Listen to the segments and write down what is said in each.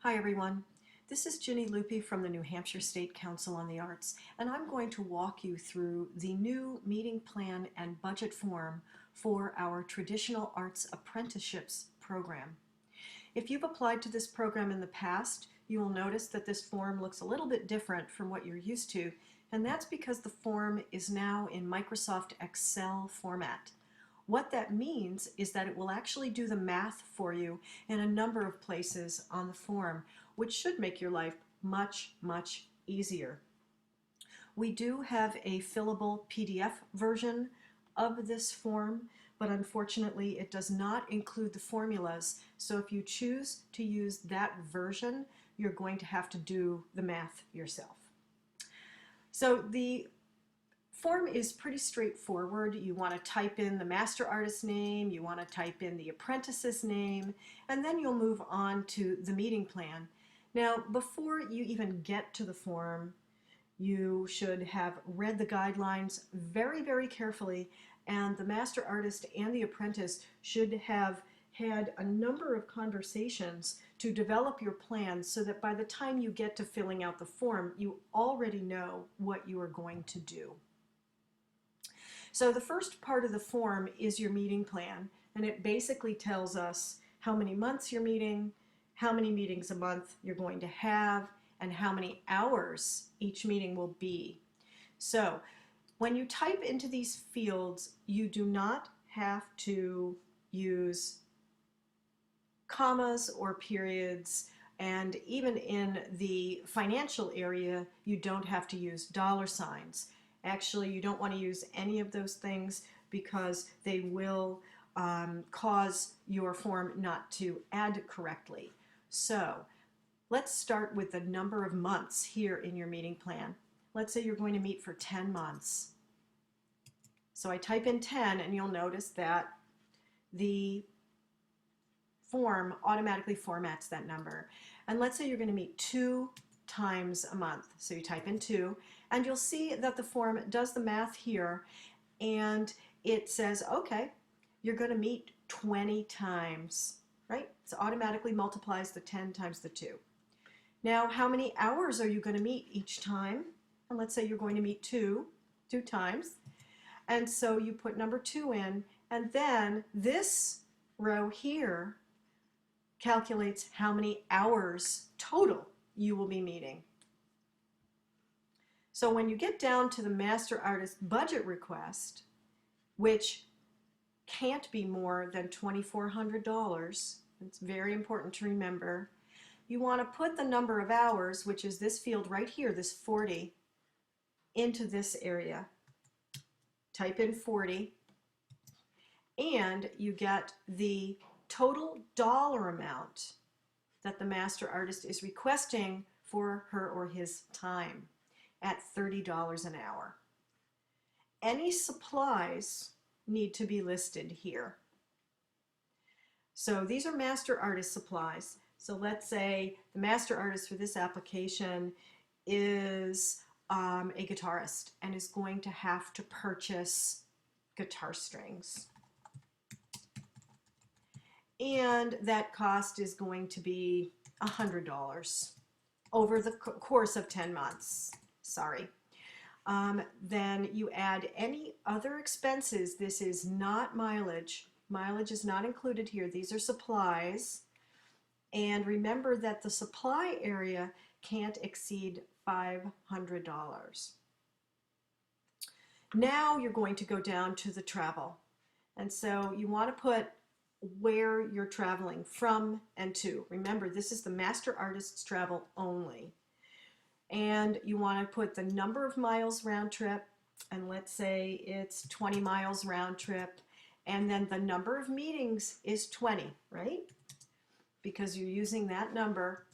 Hi everyone, this is Ginny Lupi from the New Hampshire State Council on the Arts, and I'm going to walk you through the new meeting plan and budget form for our Traditional Arts Apprenticeships program. If you've applied to this program in the past, you will notice that this form looks a little bit different from what you're used to, and that's because the form is now in Microsoft Excel format. What that means is that it will actually do the math for you in a number of places on the form, which should make your life much, much easier. We do have a fillable PDF version of this form, but unfortunately it does not include the formulas. So if you choose to use that version, you're going to have to do the math yourself. So the form is pretty straightforward. You want to type in the master artist's name, you want to type in the apprentice's name, and then you'll move on to the meeting plan. Now, before you even get to the form, you should have read the guidelines very, very carefully, and the master artist and the apprentice should have had a number of conversations to develop your plan so that by the time you get to filling out the form, you already know what you are going to do. So the first part of the form is your meeting plan, and it basically tells us how many months you're meeting, how many meetings a month you're going to have, and how many hours each meeting will be. So when you type into these fields, you do not have to use commas or periods, and even in the financial area, you don't have to use dollar signs. Actually, you don't want to use any of those things because they will cause your form not to add correctly. So let's start with the number of months here in your meeting plan. Let's say you're going to meet for 10 months. So I type in 10 and you'll notice that the form automatically formats that number. And let's say you're going to meet 2 times a month. So you type in 2 and you'll see that the form does the math here and it says, okay, you're going to meet 20 times, right? So automatically multiplies the 10 times the 2. Now, how many hours are you going to meet each time? And let's say you're going to meet 2 times. And so you put number 2 in, and then this row here calculates how many hours total you will be meeting. So when you get down to the master artist budget request, which can't be more than $2,400, it's very important to remember, you want to put the number of hours, which is this field right here, this 40, into this area. Type in 40, and you get the total dollar amount that the master artist is requesting for her or his time at $30 an hour. Any supplies need to be listed here. So these are master artist supplies. So let's say the master artist for this application is a guitarist and is going to have to purchase guitar strings. And that cost is going to be $100 over the course of 10 months. Sorry. Then you add any other expenses. This is not mileage. Mileage is not included here. These are supplies. And remember that the supply area can't exceed $500. Now you're going to go down to the travel. And so you want to put where you're traveling from and to. Remember, this is the master artist's travel only. And you want to put the number of miles round trip, and let's say it's 20 miles round trip, and then the number of meetings is 20, right? Because you're using that number.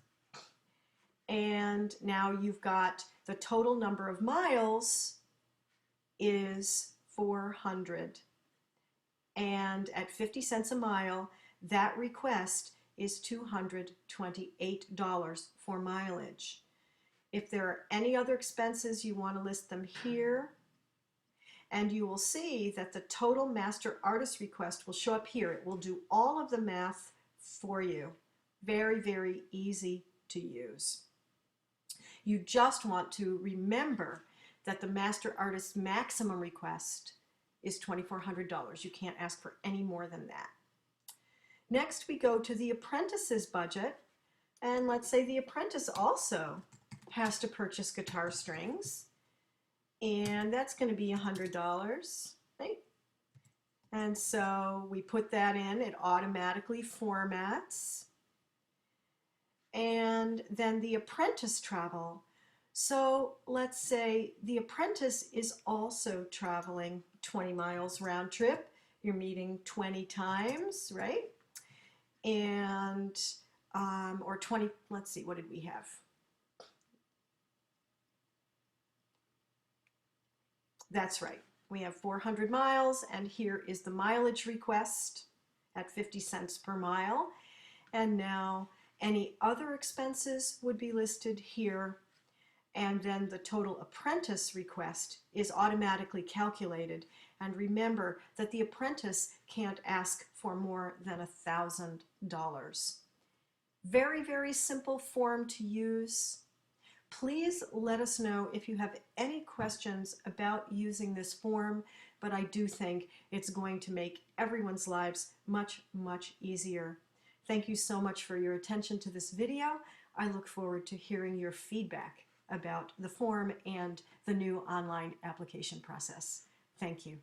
And now you've got the total number of miles is 400. And at 50 cents a mile, that request is $228 for mileage. If there are any other expenses, you want to list them here. And you will see that the total master artist request will show up here. It will do all of the math for you. Very, very easy to use. You just want to remember that the Master Artist's maximum request is $2,400. You can't ask for any more than that. Next, we go to the Apprentices Budget, and let's say the apprentice also has to purchase guitar strings, and that's going to be $100, right? And so we put that in, it automatically formats. And then the apprentice travel. So let's say the apprentice is also traveling 20 miles round trip. You're meeting 20 times, right? And, or 20, let's see, what did we have? That's right. We have 400 miles, and here is the mileage request at 50 cents per mile. And now any other expenses would be listed here, and then the total apprentice request is automatically calculated. And remember that the apprentice can't ask for more than $1,000. Very, very simple form to use. Please let us know if you have any questions about using this form, but I do think it's going to make everyone's lives much, much easier. Thank you so much for your attention to this video. I look forward to hearing your feedback about the form and the new online application process. Thank you.